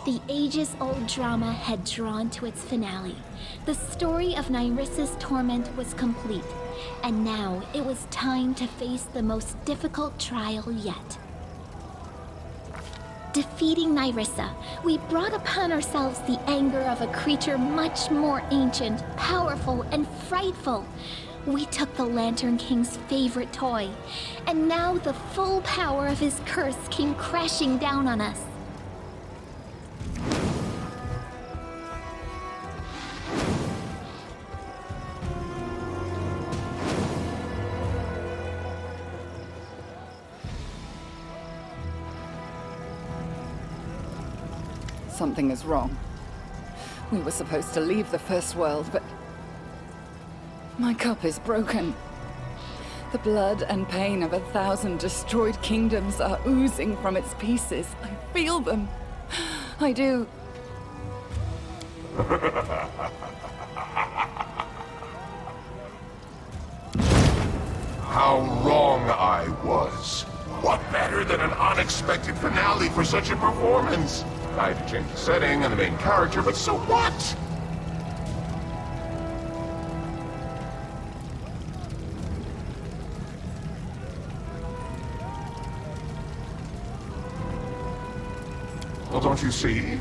The ages-old drama had drawn to its finale. The story of Nyrissa's torment was complete, and now it was time to face the most difficult trial yet. Defeating Nyrissa, we brought upon ourselves the anger of a creature much more ancient, powerful, and frightful. We took the Lantern King's favorite toy, and now the full power of his curse came crashing down on us. Something is wrong. We were supposed to leave the First World, but my cup is broken. The blood and pain of 1,000 destroyed kingdoms are oozing from its pieces. I feel them. I do. How wrong I was. What better than an unexpected finale for such a performance? I had to change the setting and the main character, but so what? Well, don't you see?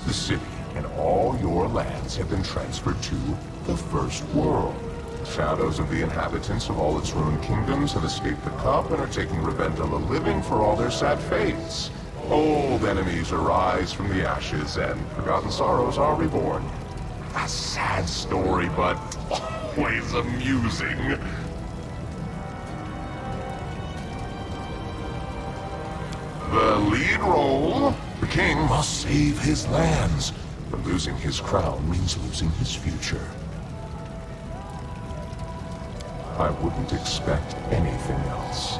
The city and all your lands have been transferred to the First World. Shadows of the inhabitants of all its ruined kingdoms have escaped the cup and are taking revenge on the living for all their sad fates. Old enemies arise from the ashes, and forgotten sorrows are reborn. A sad story, but always amusing. The lead role. The king must save his lands, but losing his crown means losing his future. I wouldn't expect anything else.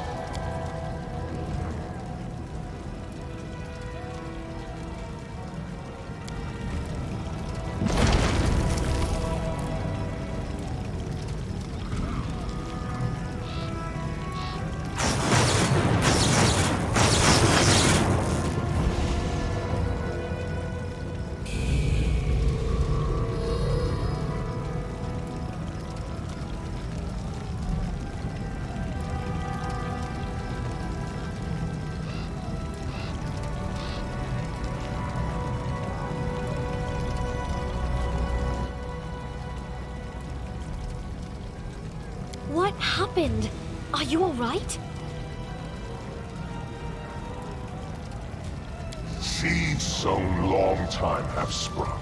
What happened? Are you all right? Seeds sown long time have sprung.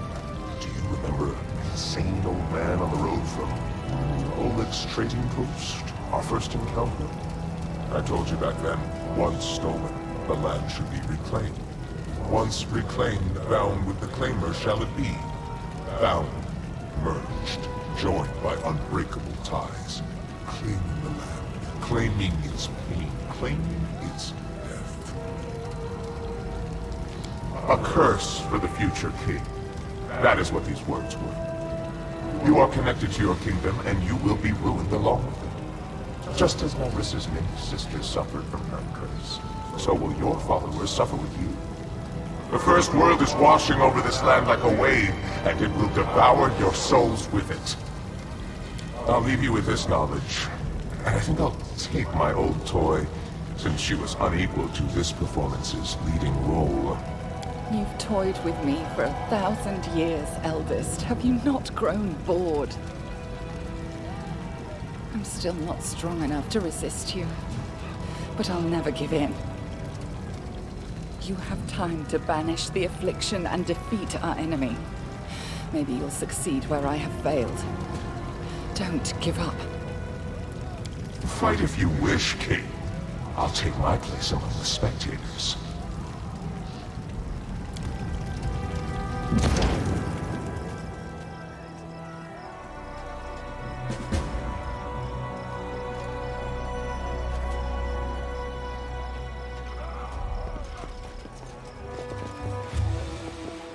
Do you remember the insane old man on the road from Oleg's trading post? Our first encounter? I told you back then, once stolen, the land should be reclaimed. Once reclaimed, bound with the claimer shall it be. Bound, merged, joined by unbreakable ties. Claiming the land, claiming its pain, claiming its death. A curse for the future king. That is what these words were. You are connected to your kingdom, and you will be ruined along with it. Just as Nyrissa's many sisters suffered from her curse, so will your followers suffer with you. The First World is washing over this land like a wave, and it will devour your souls with it. I'll leave you with this knowledge, and I think I'll take my old toy, since she was unequal to this performance's leading role. You've toyed with me for 1,000 years, eldest. Have you not grown bored? I'm still not strong enough to resist you, but I'll never give in. You have time to banish the affliction and defeat our enemy. Maybe you'll succeed where I have failed. Don't give up. Fight if you wish, King. I'll take my place among the spectators.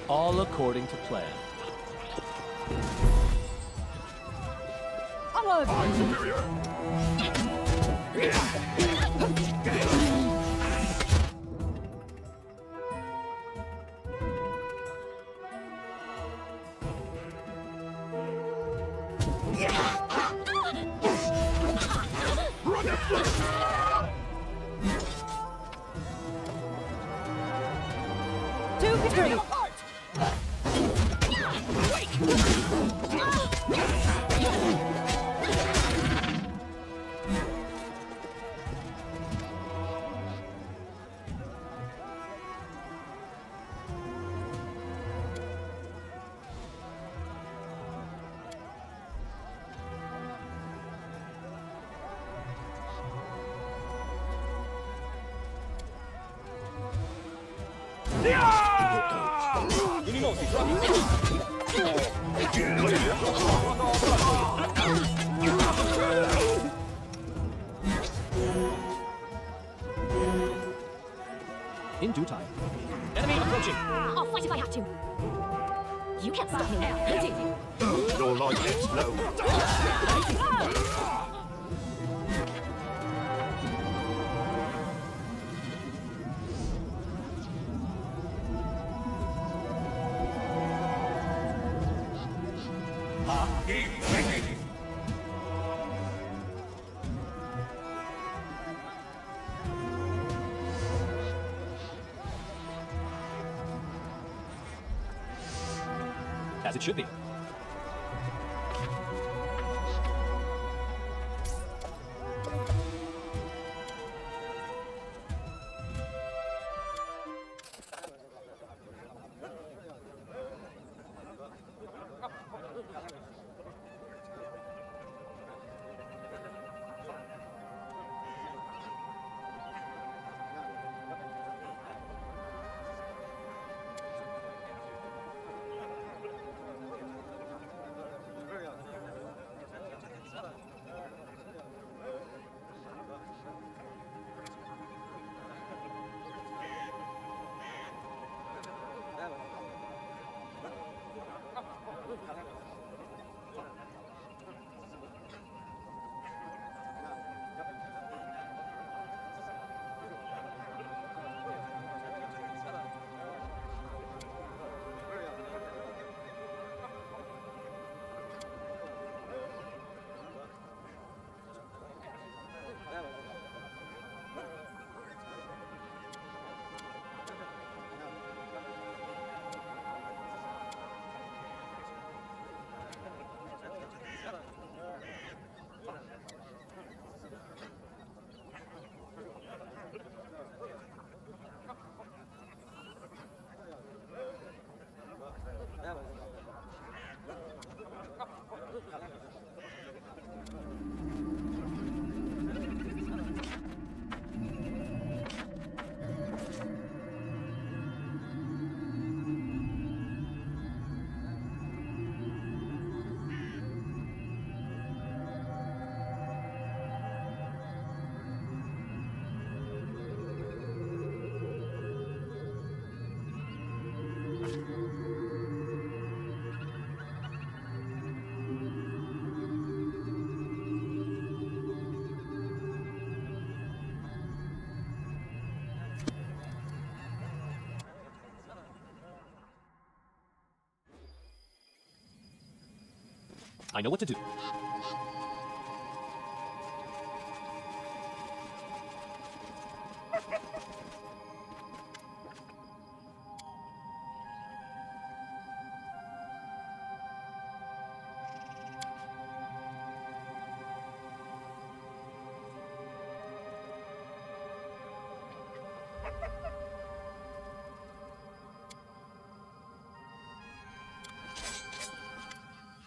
All according to plan. I'm superior. To victory! In due time. Enemy approaching! I'll fight if I have to. You can't stop me now. Your life is low. As it should be. I know what to do.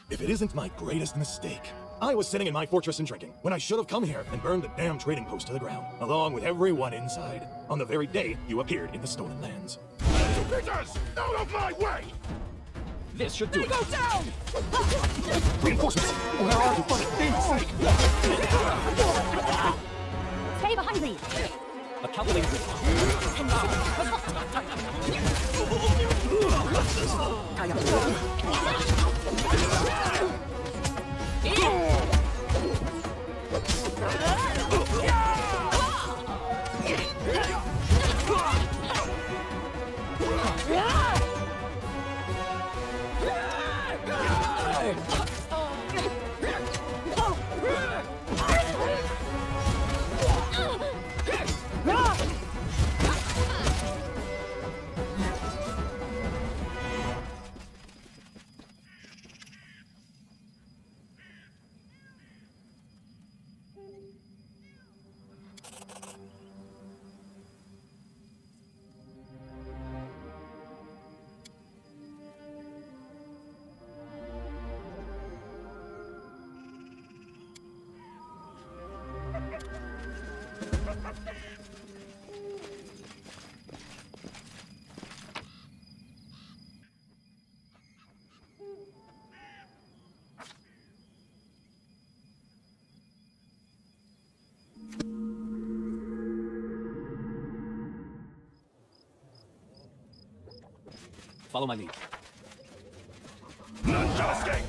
If it isn't my greatest mistake. I was sitting in my fortress and drinking, when I should have come here and burned the damn trading post to the ground, along with everyone inside, on the very day you appeared in the Stolen Lands. Bitters! Out of my way! This should do it. Go down! Reinforcements! Where are you, for God's sake? Stay behind me! A calculated Follow my lead. None shall escape!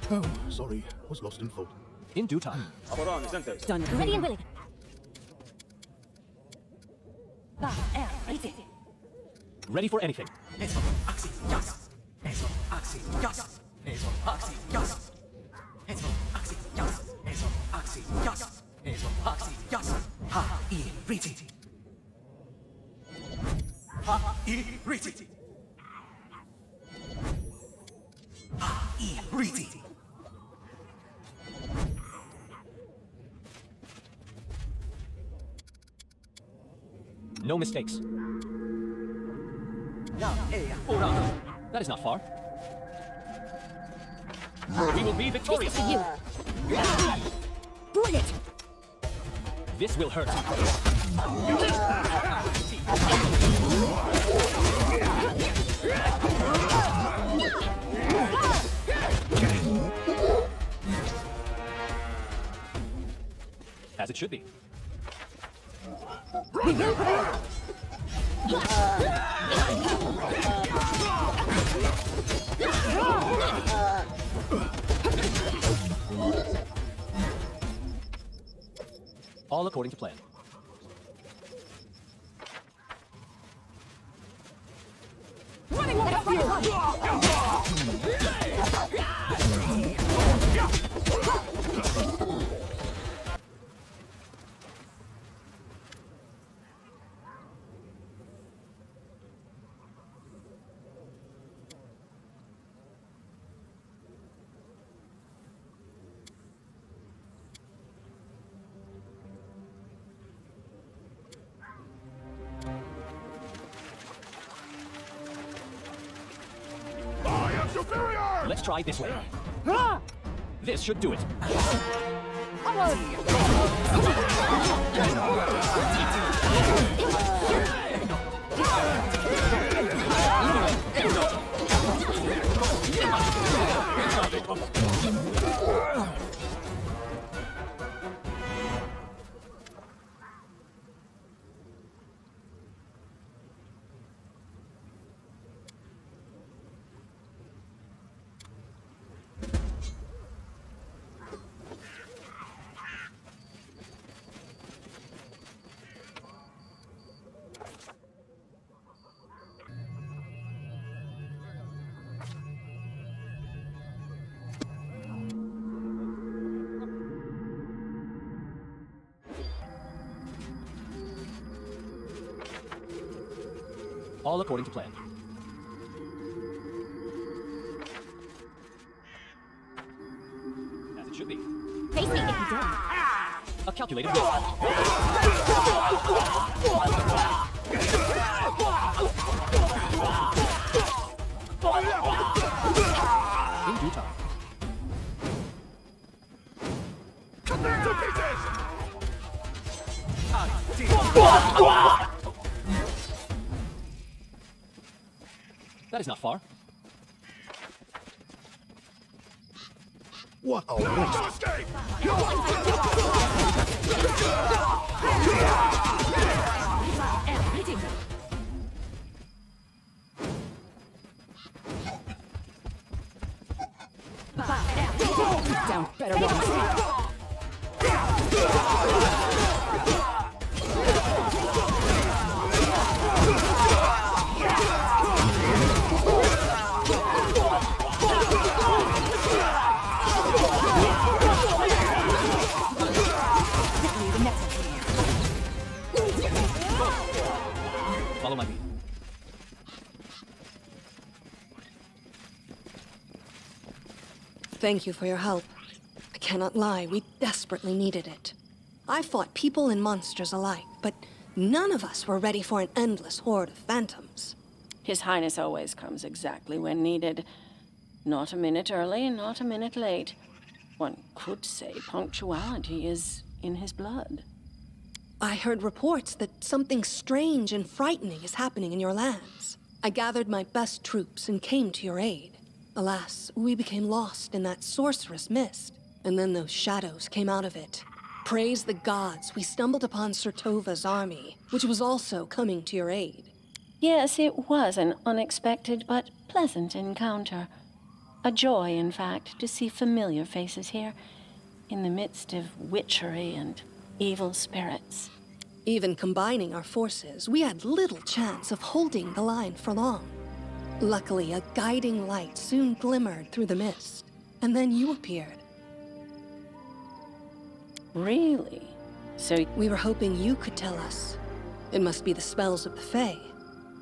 Oh, sorry. Was lost in thought. In due time. Done. Ready and willing. Ready for anything. No mistakes. That is not far. We will be victorious. For you. Brilliant. This will hurt. As it should be. All according to plan. Let's try this way. This should do it. All according to plan. As it should be. Face me if you dare. A calculated risk. In due time. Cut them to pieces! That is not far. What a waste! Escape! Down, better one. Follow my lead. Thank you for your help. I cannot lie, we desperately needed it. I fought people and monsters alike, but none of us were ready for an endless horde of phantoms. His Highness always comes exactly when needed. Not a minute early, not a minute late. One could say punctuality is in his blood. I heard reports that something strange and frightening is happening in your lands. I gathered my best troops and came to your aid. Alas, we became lost in that sorcerous mist, and then those shadows came out of it. Praise the gods, we stumbled upon Sertova's army, which was also coming to your aid. Yes, it was an unexpected but pleasant encounter. A joy, in fact, to see familiar faces here, in the midst of witchery and evil spirits. Even combining our forces, we had little chance of holding the line for long. Luckily, a guiding light soon glimmered through the mist, and then you appeared. Really? So We were hoping you could tell us. It must be the spells of the Fae.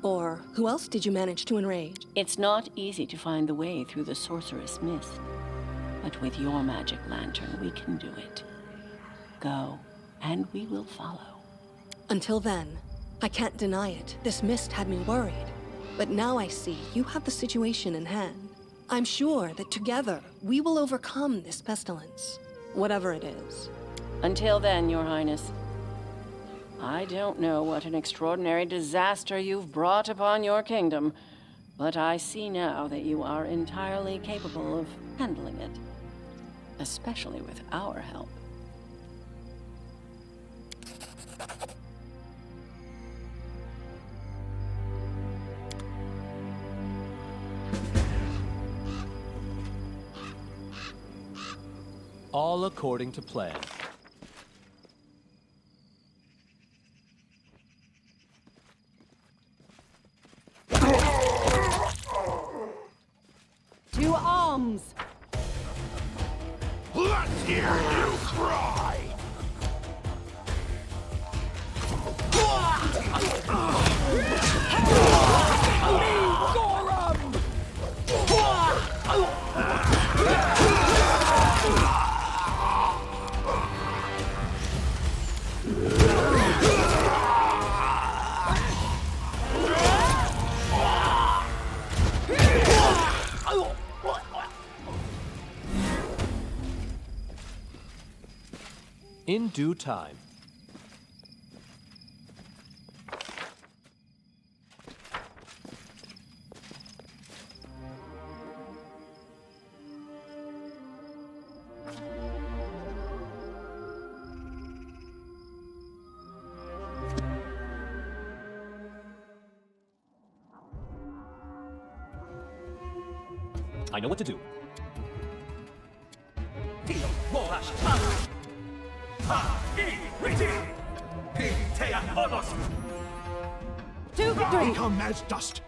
Or who else did you manage to enrage? it's not easy to find the way through the sorcerous mist. But with your magic lantern, we can do it. Go, and we will follow. Until then, I can't deny it. This mist had me worried. But now I see you have the situation in hand. I'm sure that together we will overcome this pestilence, whatever it is. Until then, Your Highness, I don't know what an extraordinary disaster you've brought upon your kingdom, but I see now that you are entirely capable of handling it, especially with our help. All according to plan. To arms! Let's hear you cry! In due time. I know what to do. To victory! Become as dust.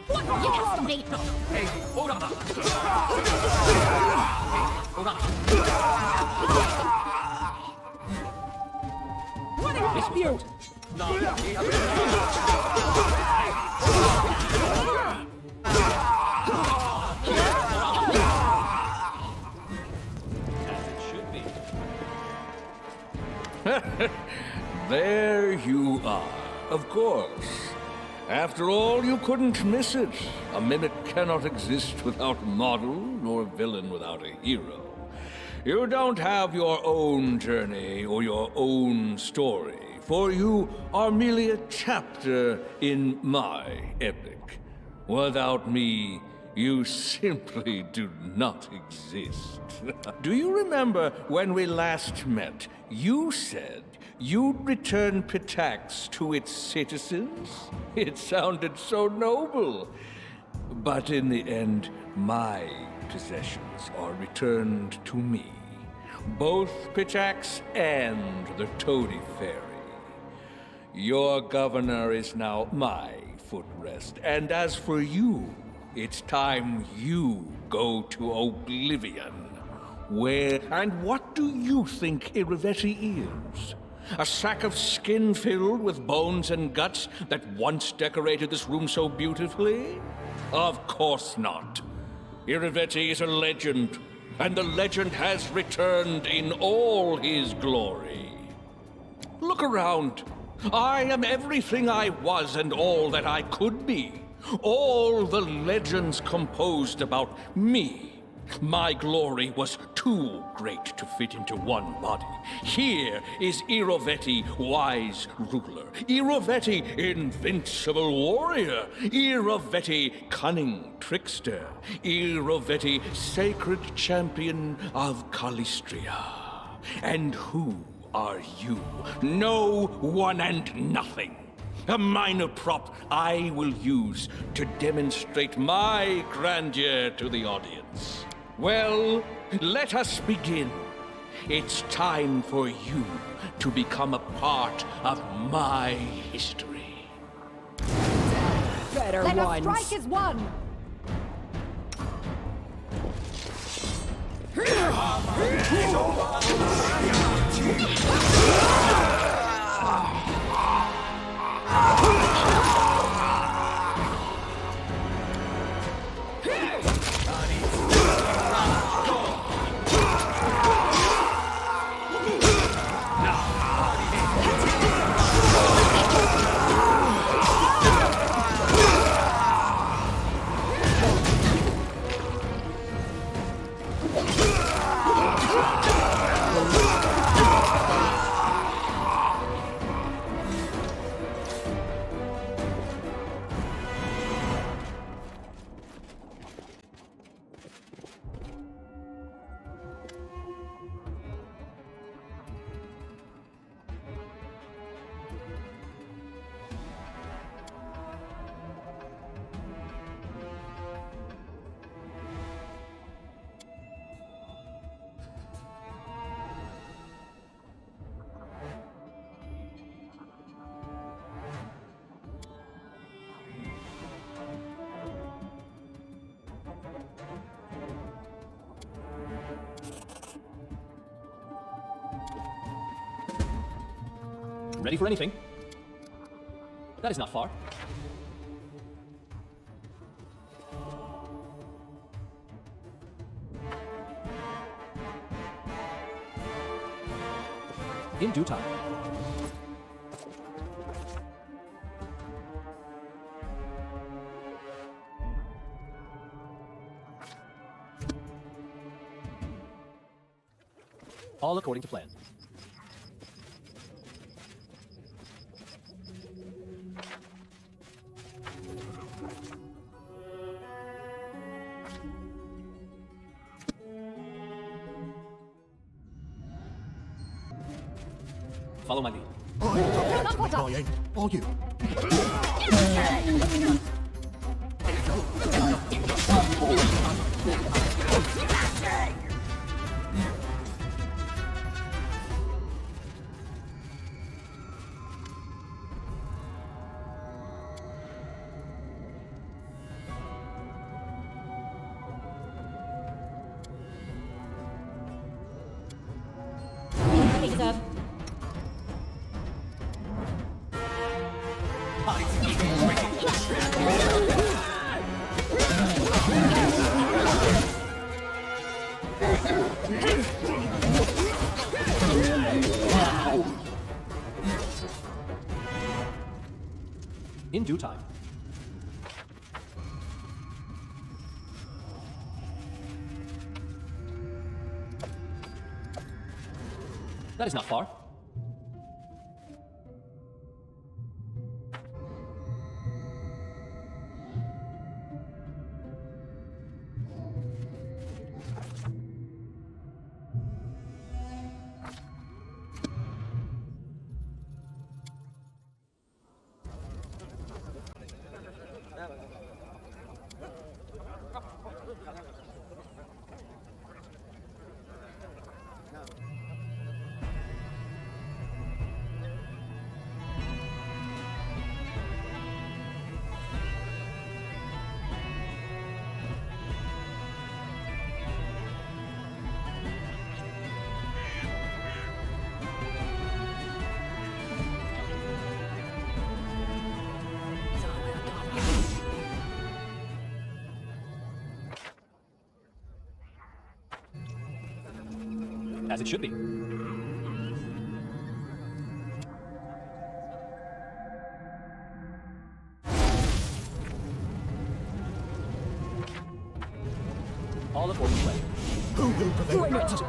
What are you estimate? Hey, hold on. Hold on. What a dispute! There you are, of course. After all, you couldn't miss it. A minute cannot exist without a model, nor a villain without a hero. You don't have your own journey or your own story, for you are merely a chapter in my epic. Without me, you simply do not exist. Do you remember when we last met? You said you'd return Pitax to its citizens? It sounded so noble. But in the end, my possessions are returned to me. Both Pitax and the Toady Fairy. Your governor is now my footrest, and as for you, it's time you go to oblivion. Where and what do you think Irovetti is? A sack of skin filled with bones and guts that once decorated this room so beautifully? Of course not. Irovetti is a legend, and the legend has returned in all his glory. Look around. I am everything I was and all that I could be. All the legends composed about me My glory was too great to fit into one body. Here is Irovetti, wise ruler. Irovetti, invincible warrior. Irovetti, cunning trickster. Irovetti, sacred champion of Calistria. And who are you? No one and nothing. A minor prop I will use to demonstrate my grandeur to the audience. Well, let us begin. It's time for you to become a part of my history. Better Let ones. us strike as one! Ready for anything? That is not far. In due time. All according to plan. Follow my lead. I ain't. Are you? Take it up. In due time. That is not far. As it should be. All aboard the plane. Who will prevent it?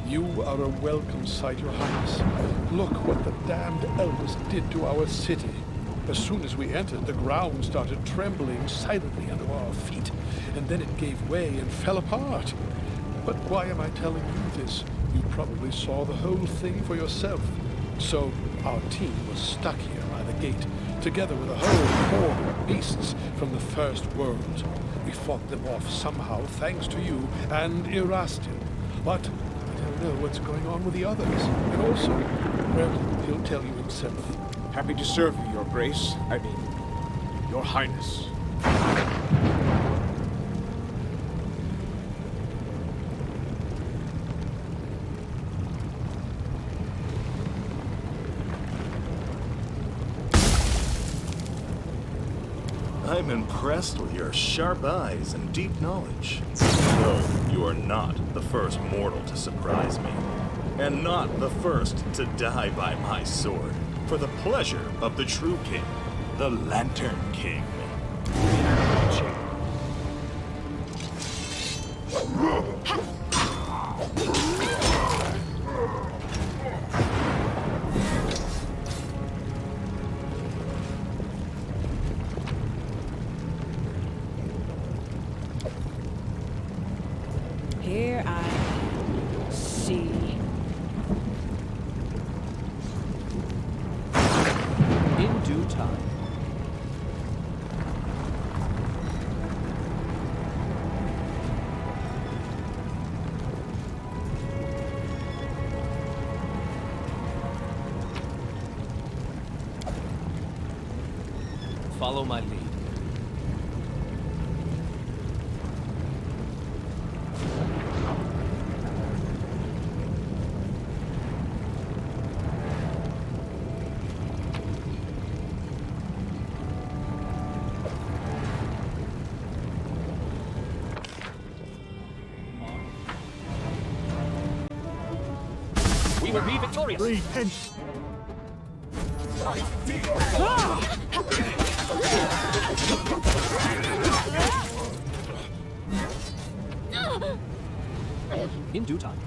You are a welcome sight, Your Highness. Look what the damned elders did to our city. As soon as we entered, the ground started trembling silently under our feet, and then it gave way and fell apart. But why am I telling you this? You probably saw the whole thing for yourself. So, our team was stuck here by the gate, together with a whole horde of beasts from the First World. We fought them off somehow, thanks to you and Erastil. But I don't know what's going on with the others. And also, well, he'll tell you himself. Happy to serve you, Your Grace. I mean, Your Highness. I'm impressed with your sharp eyes and deep knowledge. Though you are not the first mortal to surprise me, and not the first to die by my sword, for the pleasure of the true king, the Lantern King. Here I see. In due time. Follow my lead. We will be victorious. Repent. In due time.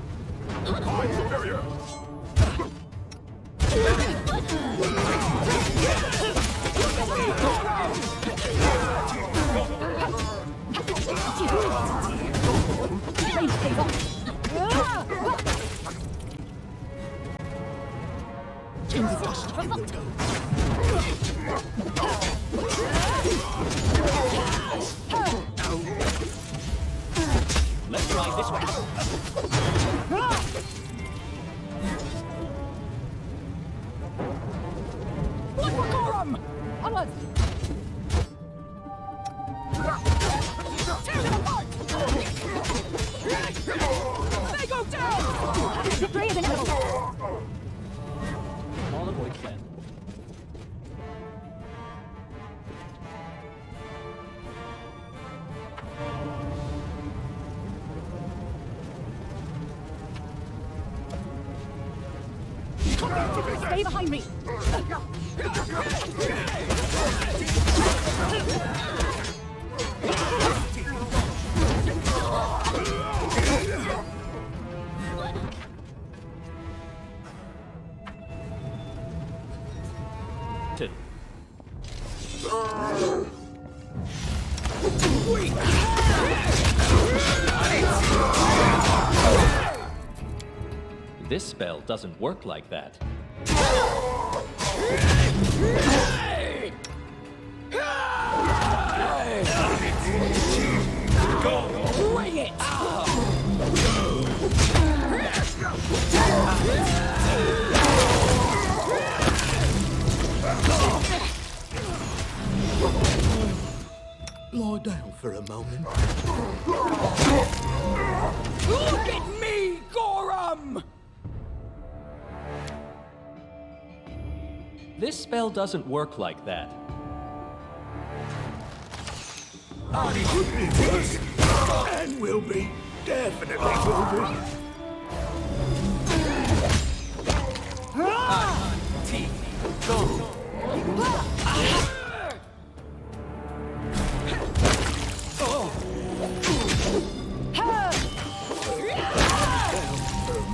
Let's ride this way. Look for Gorham! Onwards! Tear them apart! They go down! Victory is inevitable! All aboard the plane. Stay behind me! This spell doesn't work like that. Bring it! Lie down for a moment. Look at me, Gorham! This spell doesn't work like that. And will be. Definitely will be.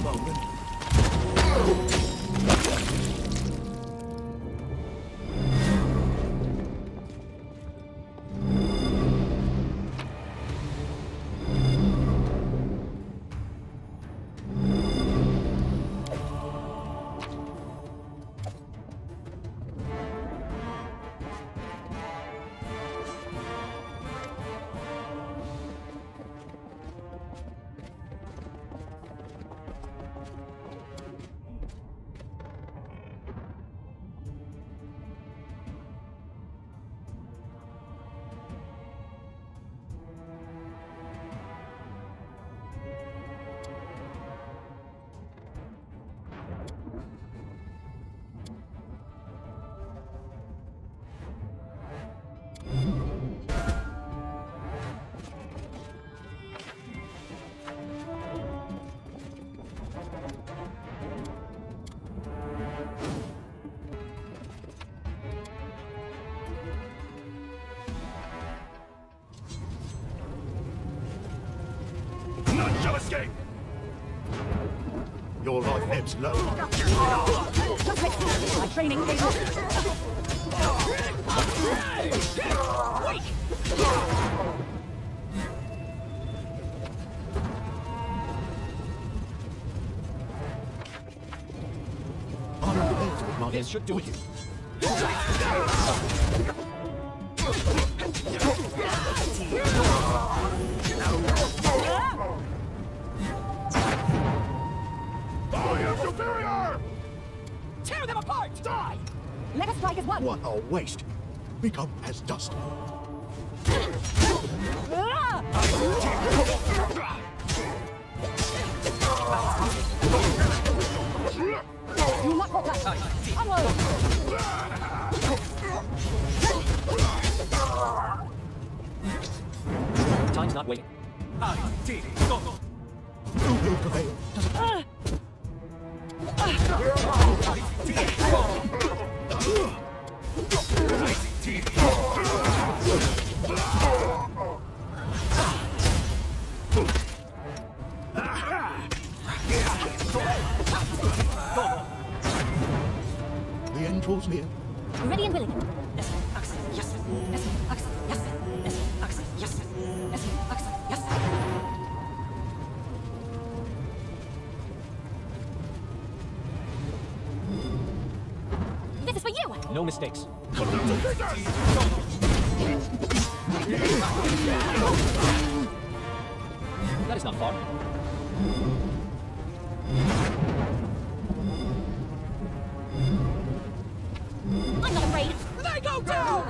moment. None shall escape! Your life ebbs low. My training pays off. Wait! This should do it. I am superior! Tear them apart! Die! Let us strike as one! What a waste. Become as dust. You must hold tight! Onward! Time's not waiting. I did it. Who will prevail? The end draws near. Ready and willing. Yes, Axe, yes. Yes, Axe, yes. Yes, Axe, yes. Yes, Axe, yes. This is for you! No mistakes. That is not far. I'm not afraid! They go down!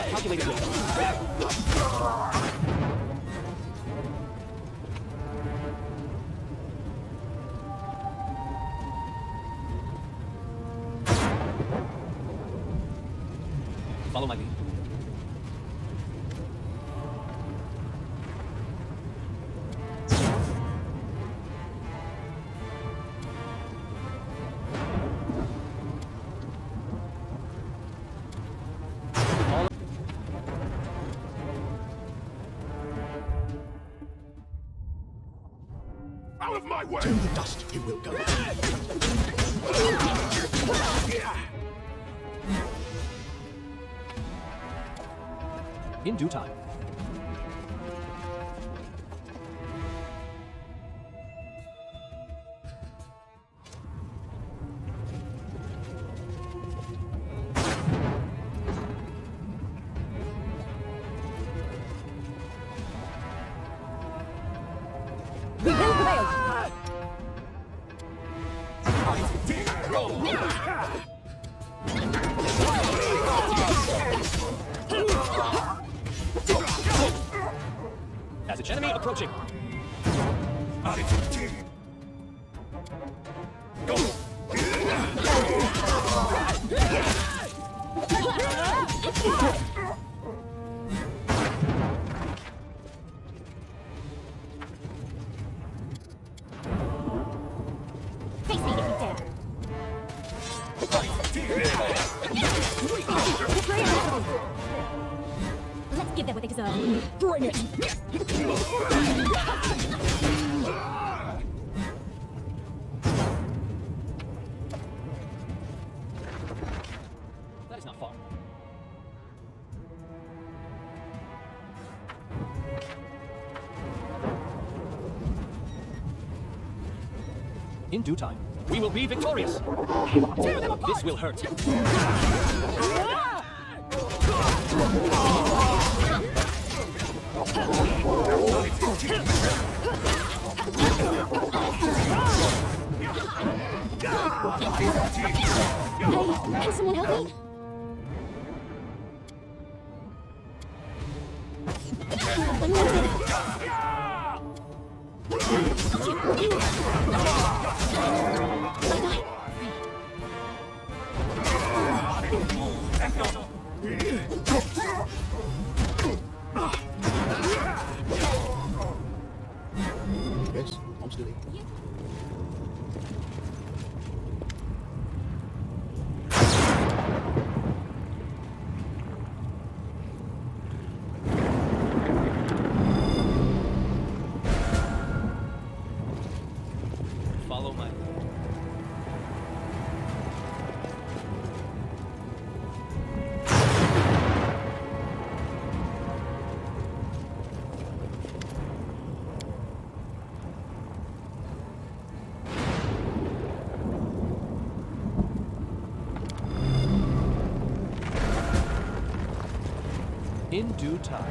Calculated weight. Follow my lead. Out of my way! To the dust you will go. In due time. We will prevail! Passage enemy approaching. them what they deserve. Bring it! That is not far. In due time, we will be victorious. Tear them apart! This will hurt. Hey, can someone help me? I'm limited. Yes, I'm still here. Follow my lead. In due time.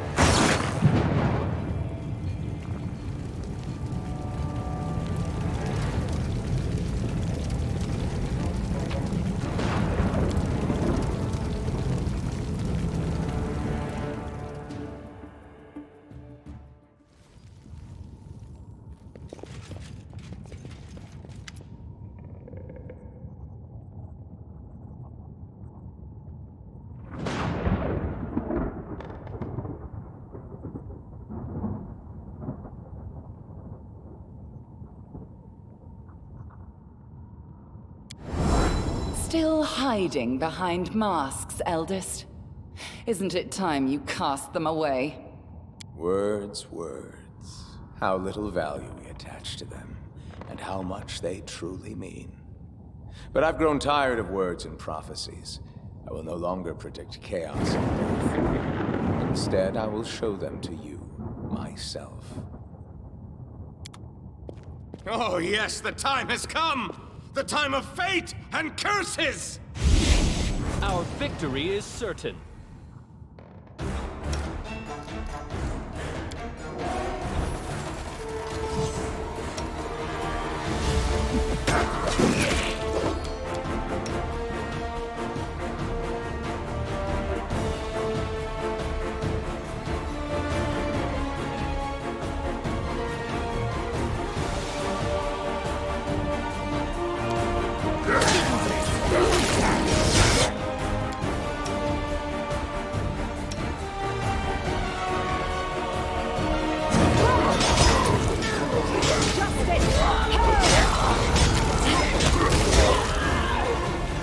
Still hiding behind masks, eldest? Isn't it time you cast them away? Words, words. How little value we attach to them, and how much they truly mean. But I've grown tired of words and prophecies. I will no longer predict chaos and death. Instead, I will show them to you, myself. Oh yes, the time has come! The time of fate and curses! Our victory is certain.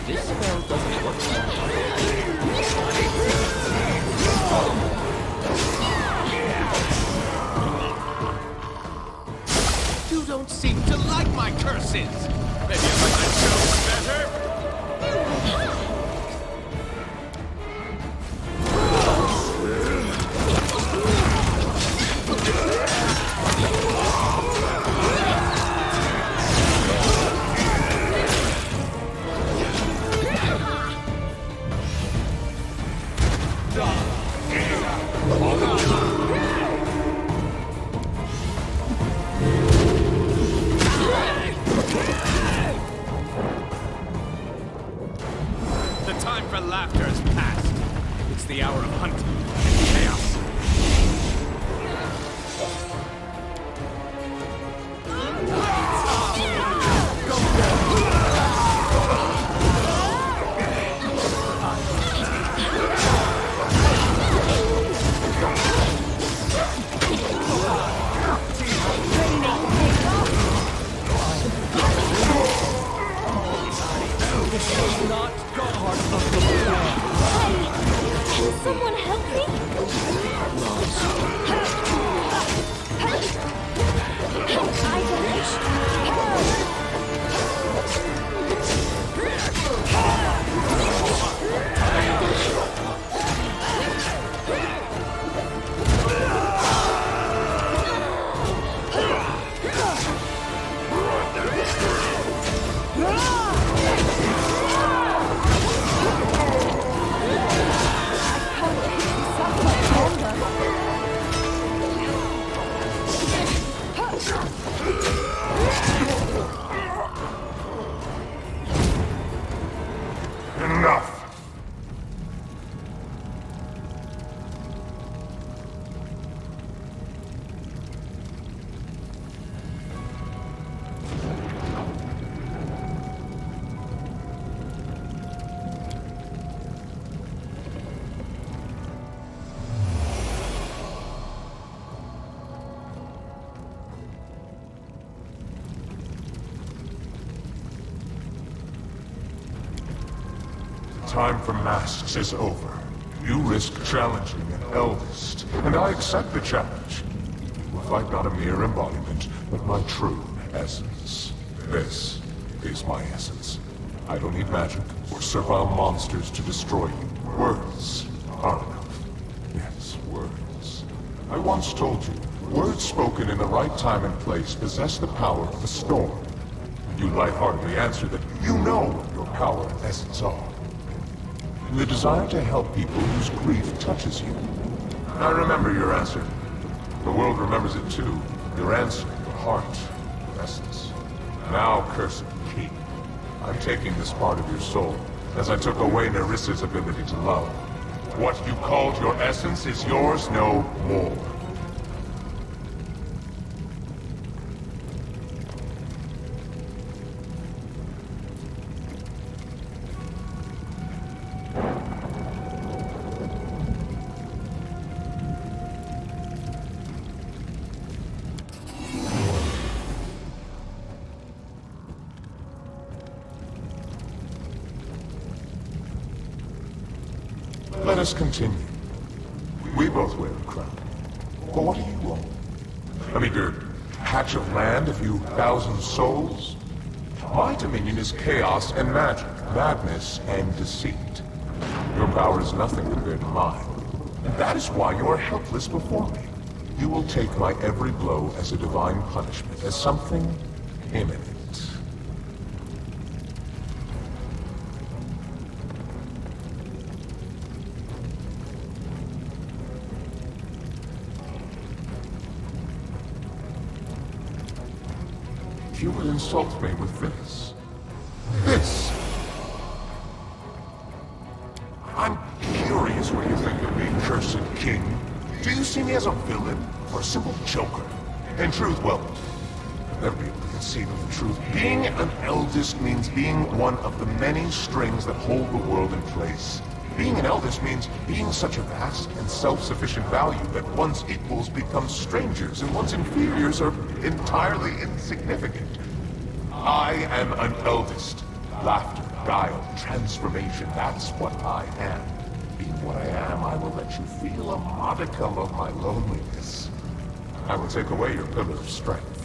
This spell doesn't work. You don't seem to like my curses! Maybe if I could show one better? The time for laughter has passed. It's the hour of hunting and chaos. Not part of the plan. Can someone help me? time for masks is over. You risk challenging an eldest, and I accept the challenge. You will fight not a mere embodiment, but my true essence. This is my essence. I don't need magic or servile monsters to destroy you. Words are enough. Yes, words. I once told you, words spoken in the right time and place possess the power of a storm. You lightheartedly answer that you know what your power and essence are. The desire to help people whose grief touches you. I remember your answer. The world remembers it too. Your answer, your heart, your essence. Now, cursed king, I'm taking this part of your soul, as I took away Nerissa's ability to love. What you called your essence is yours no more. Let us continue. We both wear a crown. But what do you own? A meager patch of land, a few thousand souls? My dominion is chaos and magic, madness and deceit. Your power is nothing compared to mine. And that is why you are helpless before me. You will take my every blow as a divine punishment, as something imminent. You will insult me with this. This! I'm curious what you think of me, cursed king. Do you see me as a villain, or a simple joker? In truth, well, you'll never be able to conceive of the truth. Being an eldest means being one of the many strings that hold the world in place. Being an eldest means being such a vast and self-sufficient value that one's equals become strangers and one's inferiors are entirely insignificant. I am an eldest. Laughter, guile, transformation, that's what I am. Being what I am, I will let you feel a modicum of my loneliness. I will take away your pillar of strength.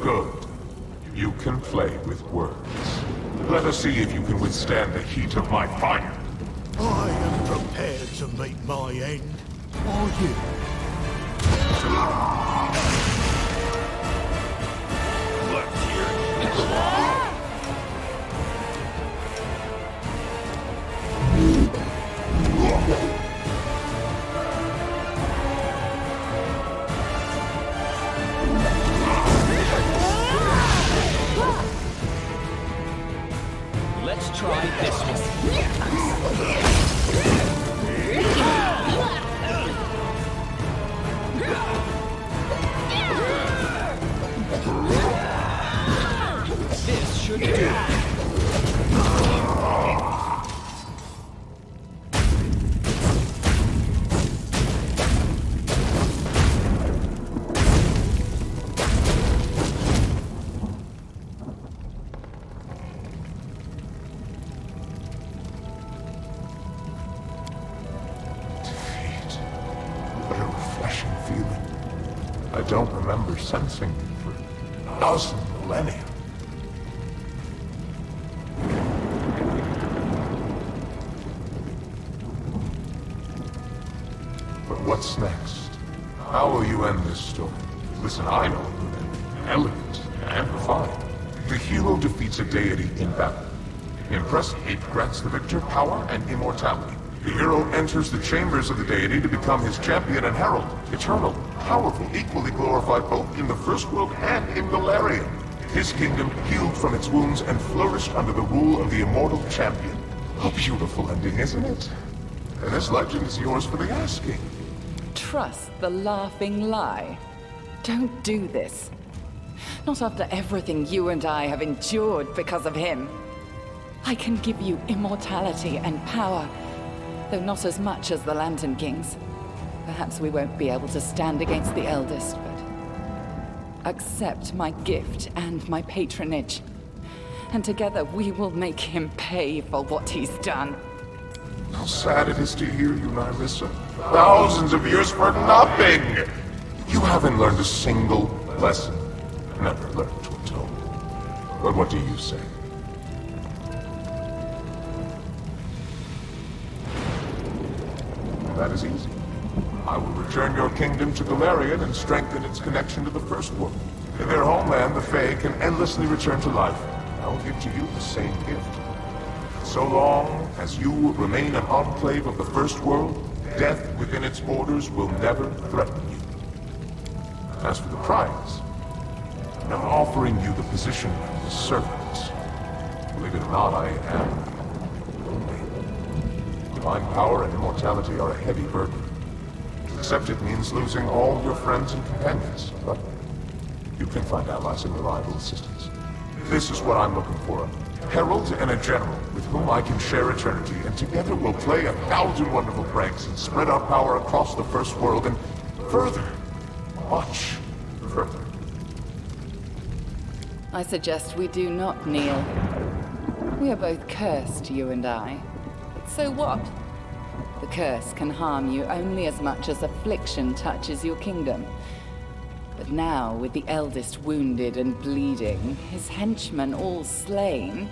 Good. You can play with words. Let us see if you can withstand the heat of my fire. I am prepared to meet my end. Are you? Let's hear it. Let's try this one. This should do it. I don't remember sensing it for a dozen millennia. But what's next? How will you end this story? Listen, I know it will end elegant and refined. The hero defeats a deity in battle. Impressive feat grants the victor power and immortality. The hero enters the chambers of the deity to become his champion and herald, eternal, powerful, equally glorified both in the first world and in Galarian. His kingdom healed from its wounds and flourished under the rule of the immortal champion. A beautiful ending, isn't it? And this legend is yours for the asking. Trust the laughing lie. Don't do this. Not after everything you and I have endured because of him. I can give you immortality and power, though not as much as the Lantern Kings. Perhaps we won't be able to stand against the Eldest, but accept my gift and my patronage. And together we will make him pay for what he's done. How sad it is to hear you, Nyrissa. Thousands of years for nothing! You haven't learned a single lesson. Never learned to atone. But what do you say? That is easy. I will return your kingdom to Galarian and strengthen its connection to the First World. In their homeland, the Fae can endlessly return to life. I will give to you the same gift. So long as you remain an enclave of the First World, death within its borders will never threaten you. As for the prize, I'm not offering you the position of a servant. Believe it or not, I am lonely. Divine power and immortality are a heavy burden. To accept it means losing all your friends and companions, but you can find allies and reliable assistance. This is what I'm looking for. A herald and a general with whom I can share eternity, and together we'll play 1,000 wonderful pranks and spread our power across the First World and further, much further. I suggest we do not kneel. We are both cursed, you and I. But so what? The curse can harm you only as much as affliction touches your kingdom. But now, with the Eldest wounded and bleeding, his henchmen all slain,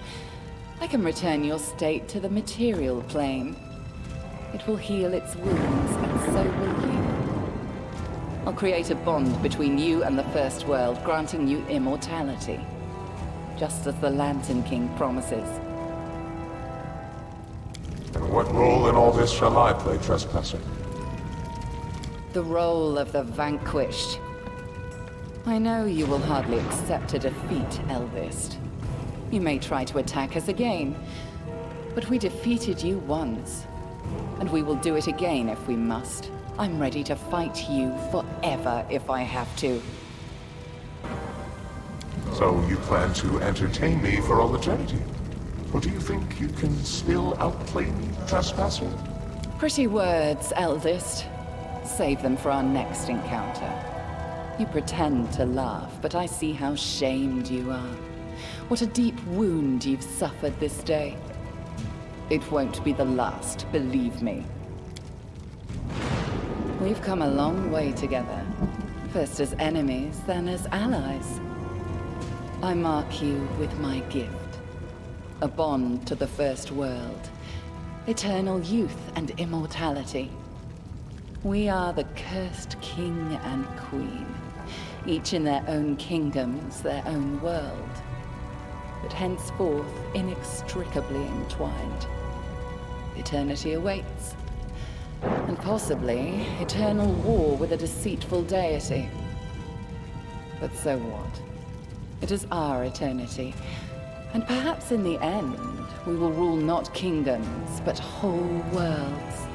I can return your state to the material plane. It will heal its wounds, and so will you. I'll create a bond between you and the First World, granting you immortality. Just as the Lantern King promises. And what role in all this shall I play, Trespasser? The role of the vanquished. I know you will hardly accept a defeat, Eldest. You may try to attack us again, but we defeated you once, and we will do it again if we must. I'm ready to fight you forever if I have to. So you plan to entertain me for all eternity? Or do you think you can still outplay me, Trespasser? Pretty words, Eldest. Save them for our next encounter. You pretend to laugh, but I see how shamed you are. What a deep wound you've suffered this day. It won't be the last, believe me. We've come a long way together. First as enemies, then as allies. I mark you with my gift. A bond to the First World. Eternal youth and immortality. We are the cursed king and queen. Each in their own kingdoms, their own world. But henceforth inextricably entwined. Eternity awaits. And possibly eternal war with a deceitful deity. But so what? It is our eternity. And perhaps in the end, we will rule not kingdoms, but whole worlds.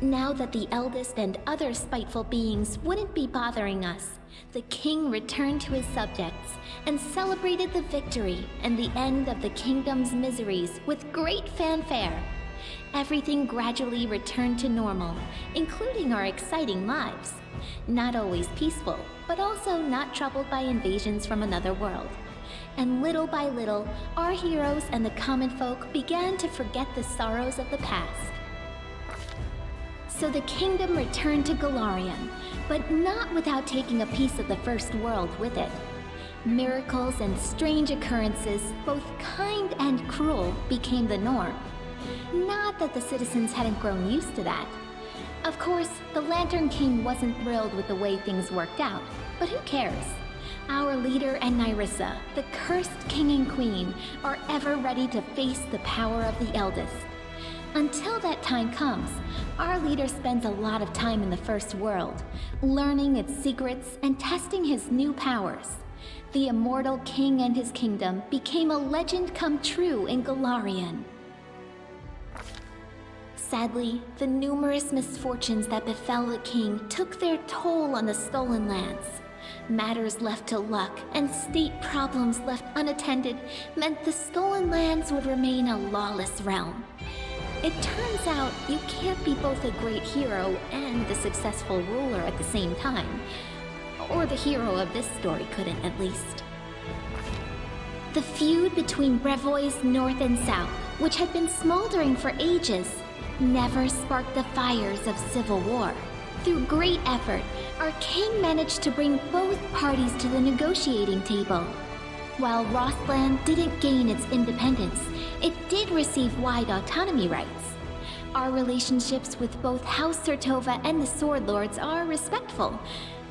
Now that the Eldest and other spiteful beings wouldn't be bothering us, the king returned to his subjects and celebrated the victory and the end of the kingdom's miseries with great fanfare. Everything gradually returned to normal, including our exciting lives. Not always peaceful, but also not troubled by invasions from another world. And little by little, our heroes and the common folk began to forget the sorrows of the past. So the kingdom returned to Galarian, but not without taking a piece of the First World with it. Miracles and strange occurrences, both kind and cruel, became the norm. Not that the citizens hadn't grown used to that. Of course, the Lantern King wasn't thrilled with the way things worked out, but who cares? Our leader and Nyrissa, the cursed king and queen, are ever ready to face the power of the eldest. Until that time comes, our leader spends a lot of time in the First World, learning its secrets and testing his new powers. The immortal king and his kingdom became a legend come true in Golarion. Sadly, the numerous misfortunes that befell the king took their toll on the stolen lands. Matters left to luck and state problems left unattended meant the stolen lands would remain a lawless realm. It turns out you can't be both a great hero and a successful ruler at the same time. Or the hero of this story couldn't, at least. The feud between Brevois North and South, which had been smoldering for ages, never sparked the fires of civil war. Through great effort, our king managed to bring both parties to the negotiating table. While Rostland didn't gain its independence, it did receive wide autonomy rights. Our relationships with both House Sertova and the Sword Lords are respectful,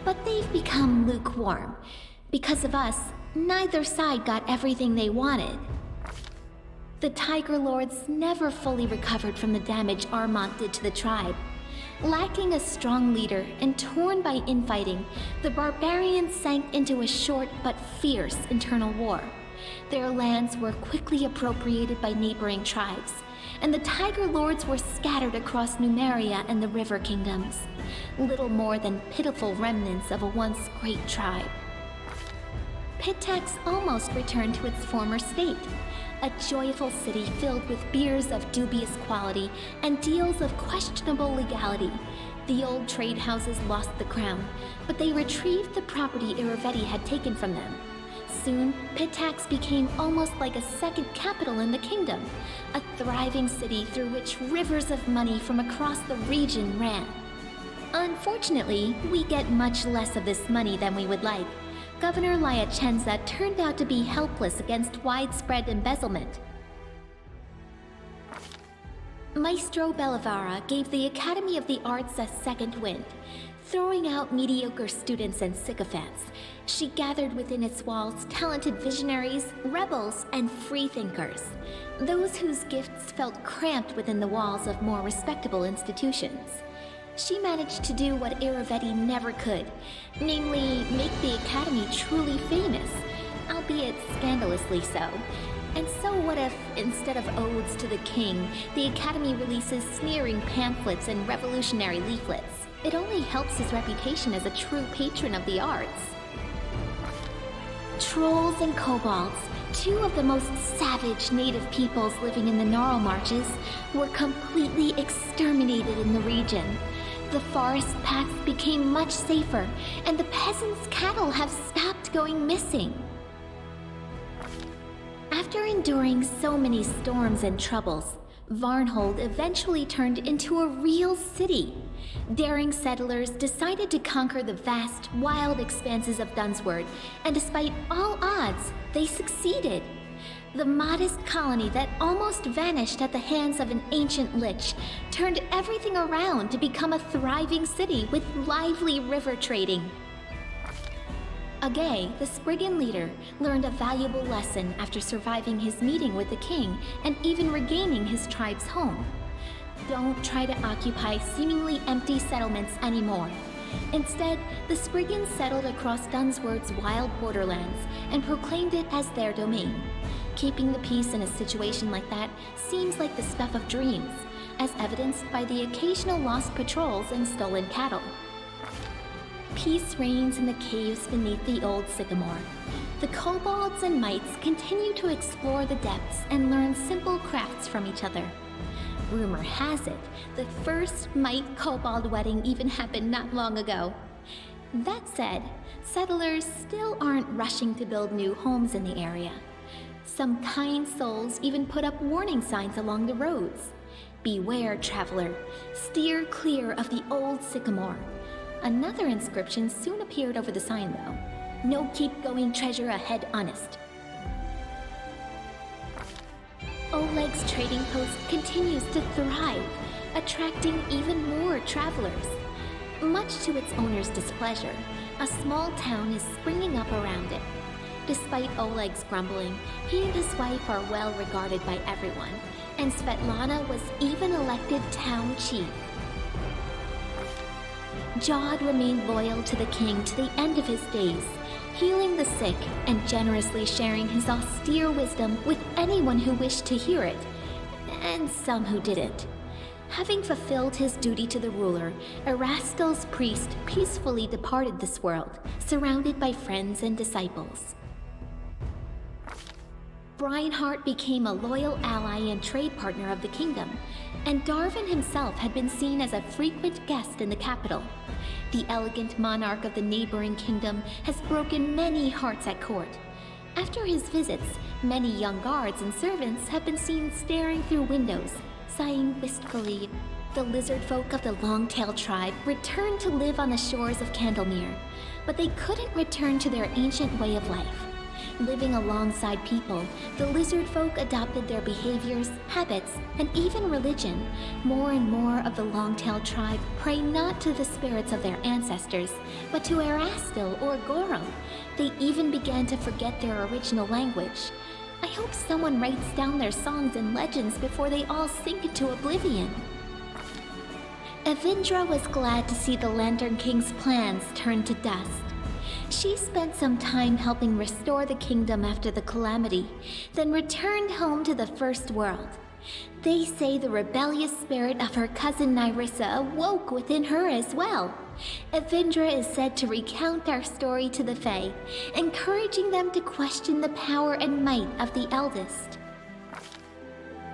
but they've become lukewarm. Because of us, neither side got everything they wanted. The Tiger Lords never fully recovered from the damage Armont did to the tribe. Lacking a strong leader and torn by infighting, the Barbarians sank into a short but fierce internal war. Their lands were quickly appropriated by neighboring tribes, and the Tiger Lords were scattered across Numeria and the River Kingdoms, little more than pitiful remnants of a once great tribe. Pitax almost returned to its former state, a joyful city filled with beers of dubious quality and deals of questionable legality. The old trade houses lost the crown, but they retrieved the property Irovetti had taken from them. Soon, Pitax became almost like a second capital in the kingdom, a thriving city through which rivers of money from across the region ran. Unfortunately, we get much less of this money than we would like. Governor Liachenza turned out to be helpless against widespread embezzlement. Maestro Bellavara gave the Academy of the Arts a second wind. Throwing out mediocre students and sycophants, she gathered within its walls talented visionaries, rebels, and freethinkers, those whose gifts felt cramped within the walls of more respectable institutions. She managed to do what Irovetti never could, namely make the Academy truly famous, albeit scandalously so. And so what if, instead of odes to the king, the Academy releases sneering pamphlets and revolutionary leaflets? It only helps his reputation as a true patron of the arts. Trolls and kobolds, two of the most savage native peoples living in the Gnarl Marches, were completely exterminated in the region. The forest paths became much safer, and the peasants' cattle have stopped going missing. After enduring so many storms and troubles, Varnhold eventually turned into a real city. Daring settlers decided to conquer the vast, wild expanses of Dunsword, and despite all odds, they succeeded. The modest colony that almost vanished at the hands of an ancient lich turned everything around to become a thriving city with lively river trading. Agay, the Spriggan leader, learned a valuable lesson after surviving his meeting with the king and even regaining his tribe's home. Don't try to occupy seemingly empty settlements anymore. Instead, the Spriggans settled across Dunsword's wild borderlands and proclaimed it as their domain. Keeping the peace in a situation like that seems like the stuff of dreams, as evidenced by the occasional lost patrols and stolen cattle. Peace reigns in the caves beneath the old sycamore. The kobolds and mites continue to explore the depths and learn simple crafts from each other. Rumor has it, the first mite-kobold wedding even happened not long ago. That said, settlers still aren't rushing to build new homes in the area. Some kind souls even put up warning signs along the roads. Beware, traveler. Steer clear of the old sycamore. Another inscription soon appeared over the sign, though. No keep going treasure ahead honest. Oleg's trading post continues to thrive, attracting even more travelers. Much to its owner's displeasure, a small town is springing up around it. Despite Oleg's grumbling, he and his wife are well regarded by everyone, and Svetlana was even elected town chief. Jod remained loyal to the king to the end of his days, healing the sick and generously sharing his austere wisdom with anyone who wished to hear it, and some who didn't. Having fulfilled his duty to the ruler, Erastil's priest peacefully departed this world, surrounded by friends and disciples. Breinhardt became a loyal ally and trade partner of the kingdom, and Darvin himself had been seen as a frequent guest in the capital. The elegant monarch of the neighboring kingdom has broken many hearts at court. After his visits, many young guards and servants have been seen staring through windows, sighing wistfully. The lizard folk of the Longtail tribe returned to live on the shores of Candlemere, but they couldn't return to their ancient way of life. Living alongside people, the lizard folk adopted their behaviors, habits, and even religion. More and more of the Longtail tribe pray not to the spirits of their ancestors, but to Erastil or Goro. They even began to forget their original language. I hope someone writes down their songs and legends before they all sink into oblivion. Evindra was glad to see the Lantern King's plans turn to dust. She spent some time helping restore the kingdom after the calamity, then returned home to the First World. They say the rebellious spirit of her cousin Nyrissa awoke within her as well. Evindra is said to recount our story to the Fae, encouraging them to question the power and might of the eldest.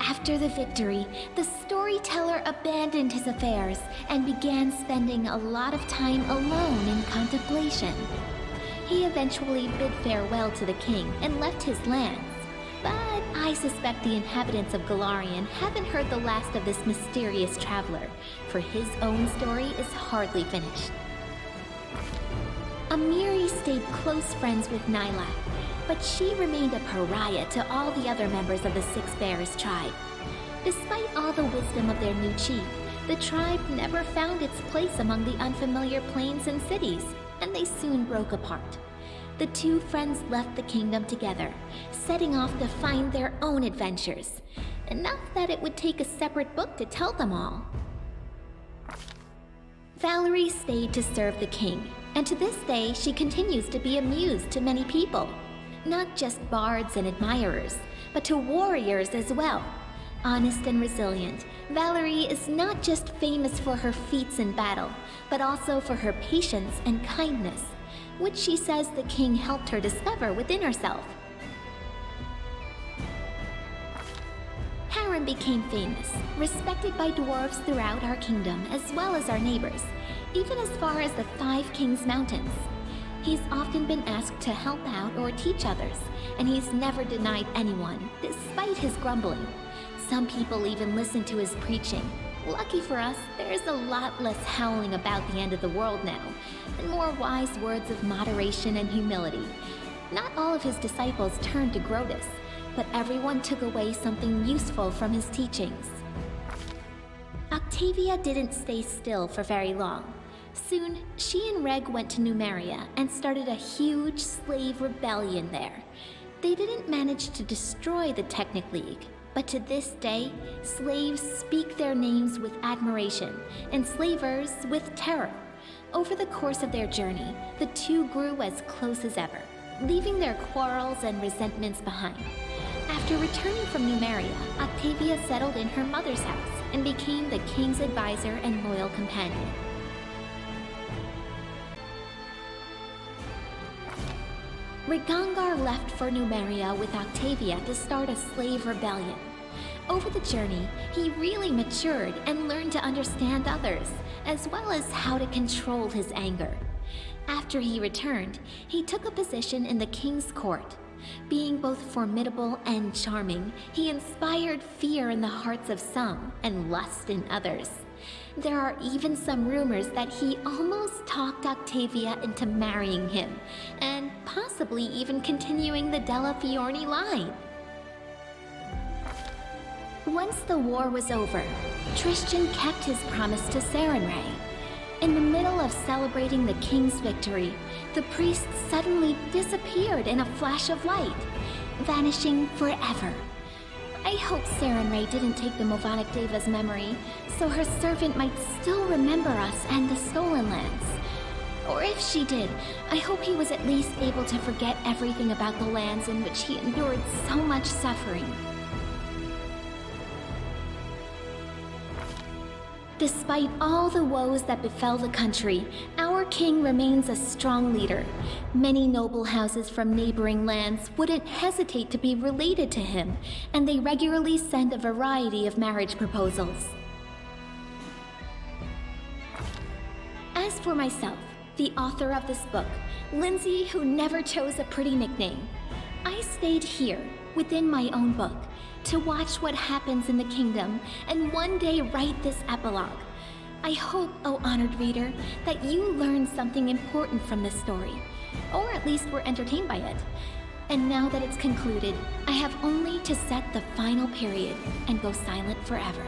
After the victory, the storyteller abandoned his affairs and began spending a lot of time alone in contemplation. He eventually bid farewell to the king and left his lands, but I suspect the inhabitants of Galarian haven't heard the last of this mysterious traveler, for his own story is hardly finished. Amiri stayed close friends with Nyla, but she remained a pariah to all the other members of the Six Bears tribe. Despite all the wisdom of their new chief, the tribe never found its place among the unfamiliar plains and cities, and they soon broke apart. The two friends left the kingdom together, setting off to find their own adventures. Enough that it would take a separate book to tell them all. Valerie stayed to serve the king, and to this day she continues to be a muse to many people. Not just bards and admirers, but to warriors as well. Honest and resilient, Valerie is not just famous for her feats in battle, but also for her patience and kindness, which she says the king helped her discover within herself. Harren became famous, respected by dwarves throughout our kingdom as well as our neighbors, even as far as the Five Kings Mountains. He's often been asked to help out or teach others, and he's never denied anyone, despite his grumbling. Some people even listen to his preaching. Lucky for us, there's a lot less howling about the end of the world now, and more wise words of moderation and humility. Not all of his disciples turned to Grotus, but everyone took away something useful from his teachings. Octavia didn't stay still for very long. Soon, she and Reg went to Numeria and started a huge slave rebellion there. They didn't manage to destroy the Technic League, but to this day, slaves speak their names with admiration, and slavers with terror. Over the course of their journey, the two grew as close as ever, leaving their quarrels and resentments behind. After returning from Numeria, Octavia settled in her mother's house and became the king's advisor and loyal companion. Rigangar left for Numeria with Octavia to start a slave rebellion. Over the journey, he really matured and learned to understand others, as well as how to control his anger. After he returned, he took a position in the king's court. Being both formidable and charming, he inspired fear in the hearts of some and lust in others. There are even some rumors that he almost talked Octavia into marrying him, and possibly even continuing the Della Fiorni line. Once the war was over, Tristan kept his promise to Sarenrae. In the middle of celebrating the king's victory, the priest suddenly disappeared in a flash of light, vanishing forever. I hope Sarenrae didn't take the Movonic Deva's memory, so her servant might still remember us and the stolen lands. Or if she did, I hope he was at least able to forget everything about the lands in which he endured so much suffering. Despite all the woes that befell the country, our king remains a strong leader. Many noble houses from neighboring lands wouldn't hesitate to be related to him, and they regularly send a variety of marriage proposals. As for myself, the author of this book, Lindsay, who never chose a pretty nickname, I stayed here, within my own book, to watch what happens in the kingdom, and one day write this epilogue. I hope, oh honored reader, that you learned something important from this story, or at least were entertained by it. And now that it's concluded, I have only to set the final period and go silent forever.